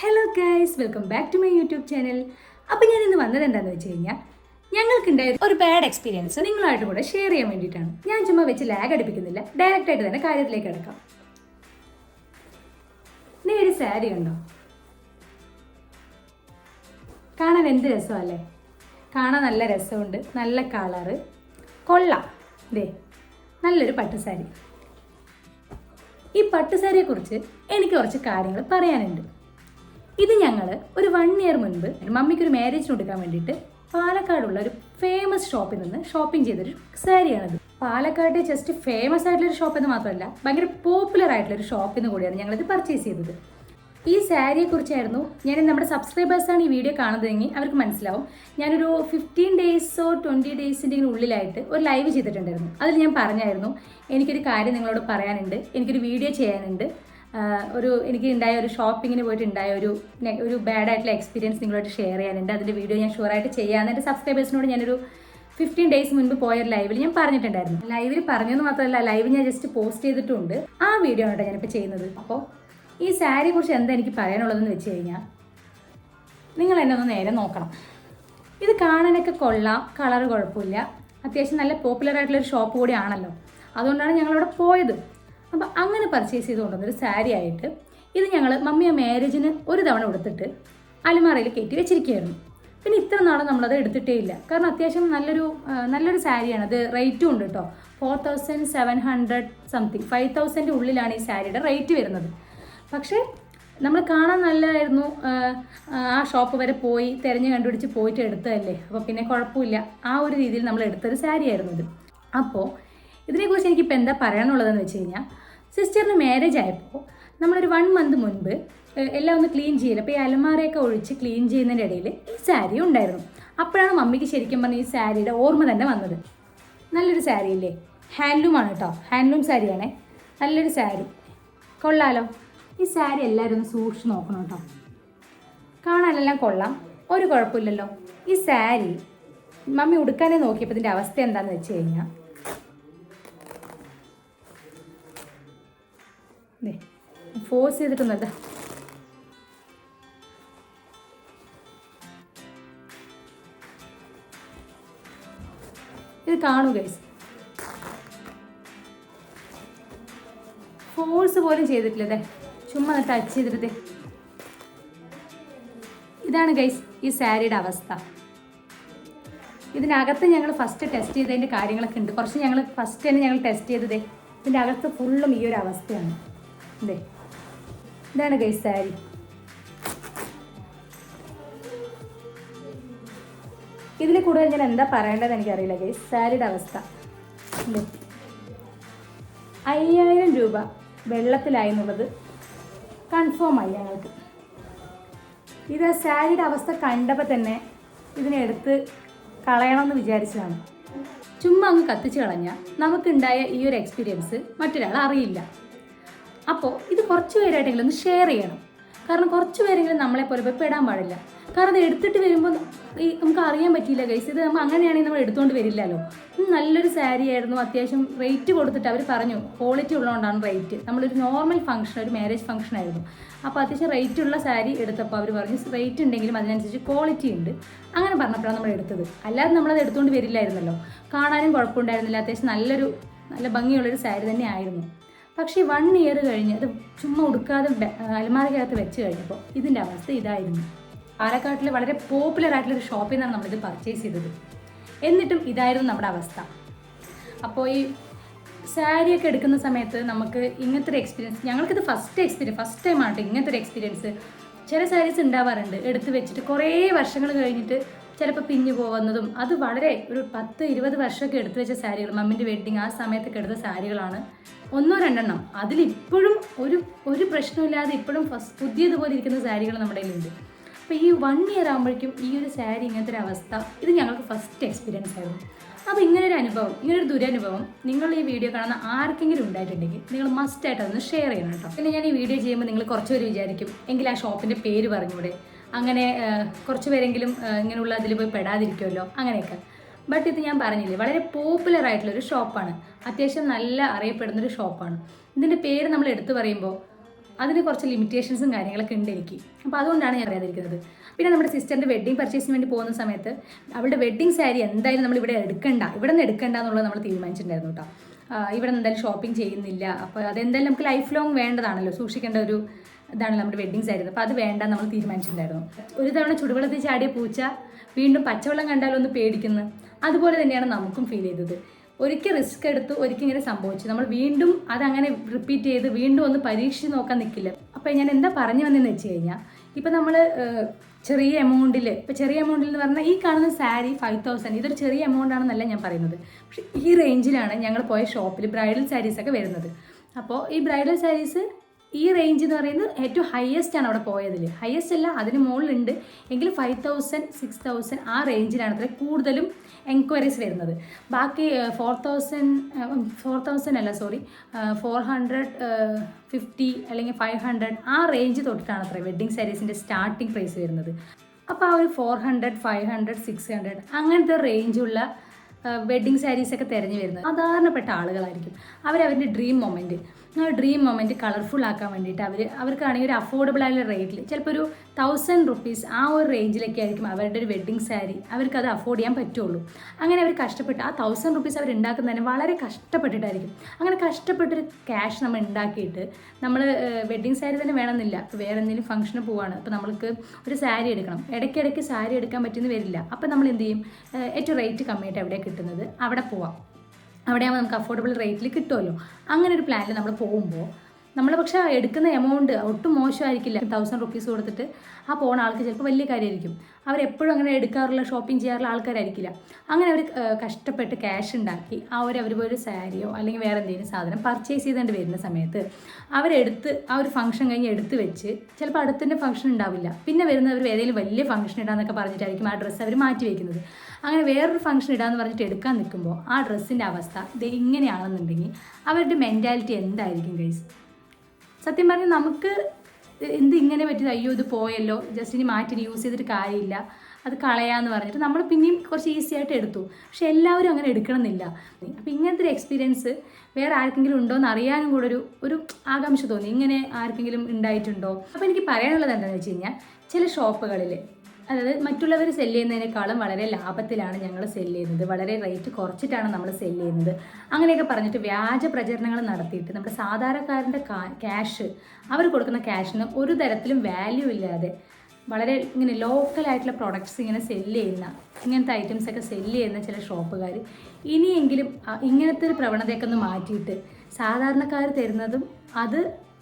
Hello guys, welcome back to my YouTube channel. അപ്പോൾ ഞാൻ ഇന്ന് വന്നത് എന്താണെന്ന് വെച്ച് കഴിഞ്ഞാൽ ഞങ്ങൾക്കുണ്ടായ ഒരു ബാഡ് എക്സ്പീരിയൻസ് നിങ്ങളായിട്ട് കൂടെ ഷെയർ ചെയ്യാൻ വേണ്ടിയിട്ടാണ്. ഞാൻ ചുമ്മാ വെച്ച് ലാഗ് അടുപ്പിക്കുന്നില്ല, ഡയറക്റ്റ് ആയിട്ട് തന്നെ കാര്യത്തിലേക്ക് കിടക്കാം. നീ ഒരു സാരി ഉണ്ടോ? കാണാൻ എന്ത് രസമല്ലേ? കാണാൻ നല്ല രസമുണ്ട്, നല്ല കളറ്, കൊള്ളാം. ദേ നല്ലൊരു പട്ടുസാരി. ഈ പട്ടുസാരിയെക്കുറിച്ച് എനിക്ക് കുറച്ച് കാര്യങ്ങൾ പറയാനുണ്ട്. ഇത് ഞങ്ങൾ ഒരു 1 ഇയർ മുൻപ് മമ്മിക്കൊരു മാരേജിന് കൊടുക്കാൻ വേണ്ടിയിട്ട് പാലക്കാടുള്ള ഒരു ഫേമസ് ഷോപ്പിൽ നിന്ന് ഷോപ്പിംഗ് ചെയ്തൊരു സാരിയാണിത്. പാലക്കാട് ജസ്റ്റ് ഫേമസ് ആയിട്ടുള്ളൊരു ഷോപ്പ് എന്ന് മാത്രമല്ല, ഭയങ്കര പോപ്പുലർ ആയിട്ടുള്ളൊരു ഷോപ്പിൽ നിന്ന് കൂടിയാണ് ഞങ്ങളിത് പർച്ചേസ് ചെയ്തത്. ഈ സാരിയെക്കുറിച്ചായിരുന്നു നമ്മുടെ സബ്സ്ക്രൈബേഴ്സാണ് ഈ വീഡിയോ കാണുന്നതെങ്കിൽ അവർക്ക് മനസ്സിലാവും. ഞാനൊരു 15 ഡേയ്സോ 20 ഡേയ്സിൻ്റെ ഉള്ളിലായിട്ട് ഒരു ലൈവ് ചെയ്തിട്ടുണ്ടായിരുന്നു. അതിൽ ഞാൻ പറഞ്ഞായിരുന്നു എനിക്കൊരു കാര്യം നിങ്ങളോട് പറയാനുണ്ട്, എനിക്കൊരു വീഡിയോ ചെയ്യാനുണ്ട്. എനിക്ക് ഉണ്ടായ ഒരു ഷോപ്പിങ്ങിന് പോയിട്ട് ഉണ്ടായ ഒരു ബാഡായിട്ടുള്ള എക്സ്പീരിയൻസ് നിങ്ങളോട് ഷെയർ ചെയ്യാനുണ്ട്. അതിൻ്റെ വീഡിയോ ഞാൻ ഷുവറായിട്ട് ചെയ്യാമെന്ന് എൻ്റെ സബ്സ്ക്രൈബേഴ്സിനോട് ഞാനൊരു 15 ഡേയ്സ് മുൻപ് പോയൊരു ലൈവിൽ ഞാൻ പറഞ്ഞിട്ടുണ്ടായിരുന്നു. ലൈവിൽ പറഞ്ഞെന്ന് മാത്രമല്ല, ലൈവ് ഞാൻ ജസ്റ്റ് പോസ്റ്റ് ചെയ്തിട്ടുണ്ട്. ആ വീഡിയോ ആണ് ഞാനിപ്പോൾ ചെയ്യുന്നത്. അപ്പോൾ ഈ സാരിയെ കുറിച്ച് എന്താ എനിക്ക് പറയാനുള്ളതെന്ന് വെച്ച് കഴിഞ്ഞാൽ, നിങ്ങൾ എന്നെ ഒന്ന് നേരെ നോക്കണം. ഇത് കാണാനൊക്കെ കൊള്ളാം, കളറ് കുഴപ്പമില്ല, അത്യാവശ്യം നല്ല പോപ്പുലർ ആയിട്ടുള്ളൊരു ഷോപ്പ് കൂടി ആണല്ലോ. അതുകൊണ്ടാണ് ഞങ്ങളിവിടെ പോയത്. അപ്പോൾ അങ്ങനെ പർച്ചേസ് ചെയ്ത് കൊണ്ടുവന്നൊരു സാരി ആയിട്ട് ഇത് ഞങ്ങൾ മമ്മിയെ മാരേജിന് ഒരു തവണ കൊടുത്തിട്ട് അലമാറയിൽ കയറ്റി വെച്ചിരിക്കുകയായിരുന്നു. പിന്നെ ഇത്ര നാളും നമ്മളത് എടുത്തിട്ടേ ഇല്ല. കാരണം അത്യാവശ്യം നല്ലൊരു സാരിയാണ്. അത് റേറ്റും ഉണ്ട് കേട്ടോ. 4700 സംതിങ്, 5000 ഉള്ളിലാണ് ഈ സാരിയുടെ റേറ്റ് വരുന്നത്. പക്ഷേ നമ്മൾ കാണാൻ നല്ലതായിരുന്നു. ആ ഷോപ്പ് വരെ പോയി തിരഞ്ഞ് കണ്ടുപിടിച്ച് പോയിട്ട് എടുത്തതല്ലേ, അപ്പോൾ പിന്നെ കുഴപ്പമില്ല. ആ ഒരു രീതിയിൽ നമ്മൾ എടുത്തൊരു സാരി ആയിരുന്നു ഇത്. അപ്പോൾ ഇതിനെക്കുറിച്ച് എനിക്കിപ്പോൾ എന്താ പറയാനുള്ളതെന്ന് വെച്ച് കഴിഞ്ഞാൽ, സിസ്റ്ററിന് മാരേജ് ആയപ്പോൾ നമ്മളൊരു 1 മന്ത് മുൻപ് എല്ലാം ഒന്ന് ക്ലീൻ ചെയ്യില്ല. അപ്പോൾ ഈ അലമാരയൊക്കെ ഒഴിച്ച് ക്ലീൻ ചെയ്യുന്നതിൻ്റെ ഇടയിൽ ഈ സാരി ഉണ്ടായിരുന്നു. അപ്പോഴാണ് മമ്മിക്ക് ശരിക്കും പറഞ്ഞാൽ ഈ സാരിയുടെ ഓർമ്മ തന്നെ വന്നത്. നല്ലൊരു സാരി ഇല്ലേ? ഹാൻഡ്ലൂമാണ് കേട്ടോ, ഹാൻഡ്ലൂം സാരിയാണേ. നല്ലൊരു സാരി, കൊള്ളാലോ. ഈ സാരി എല്ലാവരും ഒന്ന് സൂക്ഷിച്ച് നോക്കണം കേട്ടോ. കാണാനെല്ലാം കൊള്ളാം, ഒരു കുഴപ്പമില്ലല്ലോ. ഈ സാരി മമ്മി ഉടുക്കാനേ നോക്കിയപ്പോൾ ഇതിൻ്റെ അവസ്ഥ എന്താണെന്ന് വെച്ച് കഴിഞ്ഞാൽ, ഫോഴ്സ് ചെയ്തിട്ടൊന്നുമല്ല, ഇത് കാണൂ ഗൈസ്, ഫോഴ്സ് പോലും ചെയ്തിട്ടില്ലേ, ചുമ്മാ ടച്ച് ചെയ്തിട്ട്. ഇതാണ് ഗൈസ് ഈ സാരിയുടെ അവസ്ഥ. ഇതിനകത്ത് ഞങ്ങൾ ഫസ്റ്റ് ടെസ്റ്റ് ചെയ്തതിൻ്റെ കാര്യങ്ങളൊക്കെ ഉണ്ട്. കുറച്ച് ഞങ്ങൾ ഫസ്റ്റ് തന്നെ ഞങ്ങൾ ടെസ്റ്റ് ചെയ്തതേ. ഇതിൻ്റെ അകത്ത് ഫുള്ളും ഈ ഒരു അവസ്ഥയാണ്. ഇതാണ് ഗൈസ് സാരി. ഇതിൽ കൂടുതൽ ഞാൻ എന്താ പറയേണ്ടതെന്ന് എനിക്കറിയില്ല ഗൈസ്. സാരിയുടെ അവസ്ഥ 5000 രൂപ വെള്ളത്തിലായി എന്നുള്ളത് കൺഫേമായി ഞങ്ങൾക്ക്. ഇത് സാരിയുടെ അവസ്ഥ കണ്ടപ്പോൾ തന്നെ ഇതിനെടുത്ത് കളയണമെന്ന് വിചാരിച്ചതാണ്. ചുമ്മാ അങ്ങ് കത്തിച്ച് കളഞ്ഞാൽ നമുക്കുണ്ടായ ഈ ഒരു എക്സ്പീരിയൻസ് മറ്റൊരാൾ അറിയില്ല. അപ്പോൾ ഇത് കുറച്ച് പേരായിട്ടെങ്കിലും ഒന്ന് ഷെയർ ചെയ്യണം. കാരണം കുറച്ച് പേരെങ്കിലും നമ്മളെ പോലെ പോയി പെടാൻ പാടില്ല. കാരണം അത് എടുത്തിട്ട് വരുമ്പോൾ നമുക്ക് അറിയാൻ പറ്റിയില്ല ഗൈസ്. ഇത് നമ്മൾ അങ്ങനെയാണെങ്കിൽ നമ്മൾ എടുത്തുകൊണ്ട് വരില്ലല്ലോ. നല്ലൊരു സാരി ആയിരുന്നു, അത്യാവശ്യം റേറ്റ് കൊടുത്തിട്ട് അവർ പറഞ്ഞു ക്വാളിറ്റി ഉള്ളതുകൊണ്ടാണ് റേറ്റ്. നമ്മളൊരു നോർമൽ ഫംഗ്ഷൻ, ഒരു മാരേജ് ഫംഗ്ഷൻ ആയിരുന്നു. അപ്പോൾ അത്യാവശ്യം റേറ്റ് ഉള്ള സാരി എടുത്തപ്പോൾ അവർ പറഞ്ഞു റേറ്റ് ഉണ്ടെങ്കിലും അതിനനുസരിച്ച് ക്വാളിറ്റി ഉണ്ട്. അങ്ങനെ പറഞ്ഞപ്പോഴാണ് നമ്മൾ എടുത്തത്. അല്ലാതെ നമ്മളത് എടുത്തുകൊണ്ട് വരില്ലായിരുന്നല്ലോ. കാണാനും കുഴപ്പമുണ്ടായിരുന്നില്ല, അത്യാവശ്യം നല്ല ഭംഗിയുള്ളൊരു സാരി തന്നെ ആയിരുന്നു. പക്ഷേ 1 ഇയർ കഴിഞ്ഞ് അത് ചുമ്മാ ഉടുക്കാതെ അലമാരക്കകത്ത് വെച്ച് കഴിഞ്ഞപ്പോൾ ഇതിൻ്റെ അവസ്ഥ ഇതായിരുന്നു. പാലക്കാട്ടിൽ വളരെ പോപ്പുലർ ആയിട്ടുള്ളൊരു ഷോപ്പിൽ നിന്നാണ് നമ്മളിത് പർച്ചേസ് ചെയ്തത്. എന്നിട്ടും ഇതായിരുന്നു നമ്മുടെ അവസ്ഥ. അപ്പോൾ ഈ സാരിയൊക്കെ എടുക്കുന്ന സമയത്ത് നമുക്ക് ഇങ്ങനത്തെ ഒരു എക്സ്പീരിയൻസ്, ഞങ്ങൾക്കിത് ഫസ്റ്റ് ടൈമാണ് ഇങ്ങനത്തെ ഒരു എക്സ്പീരിയൻസ്. ചില സാരീസ് ഉണ്ടാവാറുണ്ട് എടുത്ത് വെച്ചിട്ട് കുറേ വർഷങ്ങൾ കഴിഞ്ഞിട്ട് ചിലപ്പോൾ പിഞ്ഞു പോകുന്നതും. അത് വളരെ ഒരു 10-20 വർഷമൊക്കെ എടുത്തു വെച്ച സാരികൾ, മമ്മിൻ്റെ വെഡ്ഡിങ് ആ സമയത്തൊക്കെ എടുത്ത സാരികളാണ്. 1-2 അതിലിപ്പോഴും ഒരു പ്രശ്നമില്ലാതെ ഇപ്പോഴും പുതിയതുപോലെ ഇരിക്കുന്ന സാരികൾ നമ്മുടെ കയ്യിലുണ്ട്. അപ്പോൾ ഈ 1 ഇയർ ആകുമ്പോഴേക്കും ഈ ഒരു സാരി ഇങ്ങനത്തെ ഒരു അവസ്ഥ, ഇത് ഞങ്ങൾക്ക് ഫസ്റ്റ് എക്സ്പീരിയൻസ് ആയിരുന്നു. അപ്പോൾ ഇങ്ങനൊരു അനുഭവം, ഇങ്ങനൊരു ദുരനുഭവം നിങ്ങൾ ഈ വീഡിയോ കാണുന്ന ആർക്കെങ്കിലും ഉണ്ടായിട്ടുണ്ടെങ്കിൽ നിങ്ങൾ മസ്റ്റായിട്ട് അതൊന്ന് ഷെയർ ചെയ്യണം കേട്ടോ. പിന്നെ ഞാൻ ഈ വീഡിയോ ചെയ്യുമ്പോൾ നിങ്ങൾ കുറച്ച് പേര് വിചാരിക്കും എങ്കിൽ ആ ഷോപ്പിൻ്റെ പേര് പറഞ്ഞൂടെ, അങ്ങനെ കുറച്ച് പേരെങ്കിലും ഇങ്ങനെയുള്ള അതിൽ പോയി പെടാതിരിക്കുമല്ലോ, അങ്ങനെയൊക്കെ. ബട്ട് ഇത് ഞാൻ പറഞ്ഞില്ലേ, വളരെ പോപ്പുലർ ആയിട്ടുള്ളൊരു ഷോപ്പാണ്, അത്യാവശ്യം നല്ല അറിയപ്പെടുന്നൊരു ഷോപ്പാണ്. ഇതിൻ്റെ പേര് നമ്മൾ എടുത്തു പറയുമ്പോൾ അതിന് കുറച്ച് ലിമിറ്റേഷൻസും കാര്യങ്ങളൊക്കെ ഉണ്ട് എനിക്ക്. അപ്പോൾ അതുകൊണ്ടാണ് ഞാൻ അറിയാതിരിക്കുന്നത്. പിന്നെ നമ്മുടെ സിസ്റ്ററിൻ്റെ വെഡ്ഡിങ് പർച്ചേസിന് വേണ്ടി പോകുന്ന സമയത്ത് അവളുടെ വെഡ്ഡിങ് സാരി എന്തായാലും നമ്മൾ ഇവിടെ ഇവിടെ നിന്ന് എടുക്കണ്ട എന്നുള്ളത് നമ്മൾ തീരുമാനിച്ചിട്ടുണ്ടായിരുന്നു കേട്ടോ. ഇവിടെ നിന്ന് എന്തായാലും ഷോപ്പിംഗ് ചെയ്യുന്നില്ല. അപ്പോൾ അതെന്തായാലും നമുക്ക് ലൈഫ് ലോങ് വേണ്ടതാണല്ലോ, സൂക്ഷിക്കേണ്ട ഒരു ഇതാണ് നമ്മുടെ വെഡ്ഡിങ് സാരി. അപ്പോൾ അത് വേണ്ട നമ്മൾ തീരുമാനിച്ചിട്ടുണ്ടായിരുന്നു. ഒരു തവണ ചുടുവെള്ളത്തിൽ ചാടിയ പൂച്ച വീണ്ടും പച്ചവെള്ളം കണ്ടാലൊന്ന് പേടിക്കുന്നു. അതുപോലെ തന്നെയാണ് നമുക്കും ഫീൽ ചെയ്തത്. ഒരിക്കൽ റിസ്ക് എടുത്തു, ഒരിക്കൽ ഇങ്ങനെ സംഭവിച്ചു. നമ്മൾ വീണ്ടും അതങ്ങനെ റിപ്പീറ്റ് ചെയ്ത് വീണ്ടും ഒന്ന് പരീക്ഷിച്ച് നോക്കാൻ നിൽക്കില്ല. അപ്പോൾ ഞാൻ എന്താ പറഞ്ഞു വന്നതെന്ന് വെച്ച് കഴിഞ്ഞാൽ, ഇപ്പം നമ്മൾ ചെറിയ എമൗണ്ടിൽ എന്ന് പറഞ്ഞാൽ ഈ കാണുന്ന സാരി 5000, ഇതൊരു ചെറിയ എമൗണ്ട് ആണെന്നല്ല ഞാൻ പറയുന്നത്. പക്ഷേ ഈ റേഞ്ചിലാണ് ഞങ്ങൾ പോയ ഷോപ്പിൽ ബ്രൈഡൽ സാരീസൊക്കെ വരുന്നത്. അപ്പോൾ ഈ ബ്രൈഡൽ സാരീസ് ഈ റേഞ്ച് എന്ന് പറയുന്നത് ഏറ്റവും ഹയസ്റ്റ് ആണ് അവിടെ പോയതിൽ. ഹയസ്റ്റ് അല്ല, അതിന് മുകളിലുണ്ട് എങ്കിലും 5000, 6000 ആ റേഞ്ചിലാണ് അത്ര കൂടുതലും എൻക്വയറീസ് വരുന്നത്. ബാക്കി 4,000 അല്ല, സോറി, 450 അല്ലെങ്കിൽ 500 ആ റേഞ്ച് തൊട്ടിട്ടാണ് അത്ര വെഡ്ഡിങ് സാരീസിൻ്റെ സ്റ്റാർട്ടിങ് പ്രൈസ് വരുന്നത്. അപ്പോൾ ആ ഒരു 400, 500, 600 അങ്ങനത്തെ റേഞ്ചുള്ള വെഡ്ഡിങ് സാരീസൊക്കെ തിരഞ്ഞു വരുന്നത് സാധാരണപ്പെട്ട ആളുകളായിരിക്കും. അവരവരുടെ ഡ്രീം മൊമെൻറ്റ് കളർഫുൾ ആക്കാൻ വേണ്ടിയിട്ട് അവർക്കാണെങ്കിൽ ഒരു അഫോർഡബിൾ ആയുള്ള റേറ്റിൽ ചിലപ്പോൾ ഒരു 1000 റുപ്പീസ് ആ ഒരു റേഞ്ചിലൊക്കെ ആയിരിക്കും അവരുടെ ഒരു വെഡ്ഡിങ് സാരി അവർക്കത് അഫോർഡ് ചെയ്യാൻ പറ്റുള്ളൂ. അങ്ങനെ അവർ കഷ്ടപ്പെട്ട് ആ 1000 റുപ്പീസ് അവർ ഉണ്ടാക്കുന്നതിന് വളരെ കഷ്ടപ്പെട്ടിട്ടായിരിക്കും. അങ്ങനെ കഷ്ടപ്പെട്ടൊരു ക്യാഷ് നമ്മൾ ഉണ്ടാക്കിയിട്ട് നമ്മൾ വെഡ്ഡിങ് സാരി തന്നെ വേണമെന്നില്ല, വേറെ എന്തെങ്കിലും ഫംഗ്ഷന് പോവാണ്, അപ്പോൾ നമ്മൾക്ക് ഒരു സാരി എടുക്കണം, ഇടയ്ക്കിടയ്ക്ക് സാരി എടുക്കാൻ പറ്റുമെന്ന് വരില്ല. അപ്പോൾ നമ്മൾ എന്ത് ചെയ്യും, ഏറ്റവും റേറ്റ് കമ്മിയായിട്ട് എവിടെയാണ് കിട്ടുന്നത് അവിടെ പോവാം. അവിടെയാകുമ്പോൾ നമുക്ക് അഫോർഡബിൾ റേറ്റിൽ കിട്ടുമല്ലോ. അങ്ങനെ ഒരു പ്ലാനിൽ നമ്മൾ പോകുമ്പോൾ നമ്മൾ പക്ഷേ എടുക്കുന്ന എമൗണ്ട് ഒട്ടും മോശമായിരിക്കില്ല. 1000 റുപ്പീസ് കൊടുത്തിട്ട് ആ പോകുന്ന ആൾക്ക് ചിലപ്പോൾ വലിയ കാര്യമായിരിക്കും. അവരെപ്പോഴും അങ്ങനെ എടുക്കാറുള്ള ഷോപ്പിംഗ് ചെയ്യാറുള്ള ആൾക്കാരായിരിക്കില്ല. അങ്ങനെ അവർ കഷ്ടപ്പെട്ട് ക്യാഷ് ഉണ്ടാക്കി അവർ ഒരു സാരിയോ അല്ലെങ്കിൽ വേറെ എന്തെങ്കിലും സാധനം പർച്ചേസ് ചെയ്തുകൊണ്ട് വരുന്ന സമയത്ത് അവരെടുത്ത് ആ ഒരു ഫംഗ്ഷൻ കഴിഞ്ഞ് എടുത്ത് വെച്ച് ചിലപ്പോൾ അടുത്തന്നെ ഫംഗ്ഷൻ ഉണ്ടാവില്ല, പിന്നെ വരുന്നവർ ഏതെങ്കിലും വലിയ ഫംഗ്ഷൻ ഇടാന്നൊക്കെ പറഞ്ഞിട്ടായിരിക്കും ആ ഡ്രസ്സ് അവർ മാറ്റി വയ്ക്കുന്നത്. അങ്ങനെ വേറൊരു ഫംഗ്ഷൻ ഇടാന്ന് പറഞ്ഞിട്ട് എടുക്കാൻ നിൽക്കുമ്പോൾ ആ ഡ്രസ്സിൻ്റെ അവസ്ഥ ഇത് ഇങ്ങനെയാണെന്നുണ്ടെങ്കിൽ അവരുടെ മെൻറ്റാലിറ്റി എന്തായിരിക്കും ഗൈസ്? സത്യം പറഞ്ഞാൽ നമുക്ക് ഇങ്ങനെ പറ്റിയത്, അയ്യോ ഇത് പോയല്ലോ, ജസ്റ്റ് ഇനി മാറ്റി യൂസ് ചെയ്തിട്ട് കാര്യമില്ല, അത് കളയാമെന്ന് പറഞ്ഞിട്ട് നമ്മൾ പിന്നെയും കുറച്ച് ഈസി ആയിട്ട് എടുത്തു. പക്ഷെ എല്ലാവരും അങ്ങനെ എടുക്കണമെന്നില്ല. അപ്പോൾ ഇങ്ങനത്തെ ഒരു എക്സ്പീരിയൻസ് വേറെ ആർക്കെങ്കിലും ഉണ്ടോ എന്ന് അറിയാനും കൂടെ ഒരു ആകാംക്ഷ തോന്നി. ഇങ്ങനെ ആർക്കെങ്കിലും ഉണ്ടായിട്ടുണ്ടോ? അപ്പോൾ എനിക്ക് പറയാനുള്ളത് എന്താണെന്ന് വെച്ച് കഴിഞ്ഞാൽ, ചില ഷോപ്പുകളിൽ, അതായത് മറ്റുള്ളവർ സെല്ല് ചെയ്യുന്നതിനേക്കാളും വളരെ ലാഭത്തിലാണ് ഞങ്ങൾ സെല്ല് ചെയ്യുന്നത്, വളരെ റേറ്റ് കുറച്ചിട്ടാണ് നമ്മൾ സെല്ല് ചെയ്യുന്നത്, അങ്ങനെയൊക്കെ പറഞ്ഞിട്ട് വ്യാജ പ്രചരണങ്ങൾ നടത്തിയിട്ട് നമ്മുടെ സാധാരണക്കാരൻ്റെ ക്യാഷ്, അവർ കൊടുക്കുന്ന ക്യാഷിന് ഒരു തരത്തിലും വാല്യൂ ഇല്ലാതെ വളരെ ഇങ്ങനെ ലോക്കലായിട്ടുള്ള പ്രൊഡക്ട്സ് ഇങ്ങനെ സെല്ല് ചെയ്യുന്ന, ഇങ്ങനത്തെ ഐറ്റംസൊക്കെ സെല്ല് ചെയ്യുന്ന ചില ഷോപ്പുകാർ ഇനിയെങ്കിലും ഇങ്ങനത്തെ ഒരു പ്രവണതയൊക്കെ ഒന്ന് മാറ്റിയിട്ട് സാധാരണക്കാർ തരുന്നതും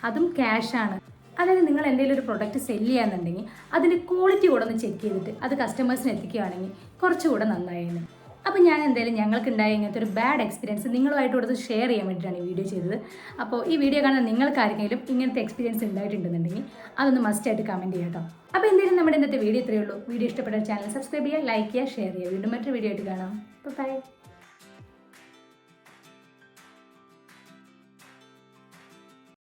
അതും ക്യാഷാണ്. അതായത് നിങ്ങൾ എന്തെങ്കിലും ഒരു പ്രൊഡക്റ്റ് സെല്ല് ചെയ്യാന്നുണ്ടെങ്കിൽ അതിൻ്റെ ക്വാളിറ്റി കൂടെ ഒന്ന് ചെക്ക് ചെയ്തിട്ട് അത് കസ്റ്റമേഴ്സിന് എത്തിക്കുകയാണെങ്കിൽ കുറച്ചുകൂടെ നന്നായിരുന്നു. അപ്പോൾ ഞാൻ എന്തായാലും ഞങ്ങൾക്കുണ്ടായ ഇങ്ങനത്തെ ഒരു ബാഡ് എക്സ്പീരിയൻസ് നിങ്ങളുമായിട്ട് കൊടുത്ത് ഷെയർ ചെയ്യാൻ വേണ്ടിയിട്ടാണ് ഈ വീഡിയോ ചെയ്തത്. അപ്പോൾ ഈ വീഡിയോ കാണാൻ നിങ്ങൾക്കാർക്കെങ്കിലും ഇങ്ങനത്തെ എക്സ്പീരിയൻസ് ഉണ്ടായിട്ടുണ്ടെന്നുണ്ടെങ്കിൽ അതൊന്ന് മസ്റ്റായിട്ട് കമൻറ്റ് ചെയ്യാം കേട്ടോ. അപ്പോൾ എന്തായാലും നമ്മുടെ ഇന്നത്തെ വീഡിയോ ഇത്രയേ ഉള്ളൂ. വീഡിയോ ഇഷ്ടപ്പെട്ട ചാനൽ സബ്സ്ക്രൈബ് ചെയ്യുക, ലൈക്ക് ചെയ്യുക, ഷെയർ ചെയ്യുക. വീണ്ടും മറ്റൊരു വീഡിയോ ആയിട്ട് കാണാം. ബൈ.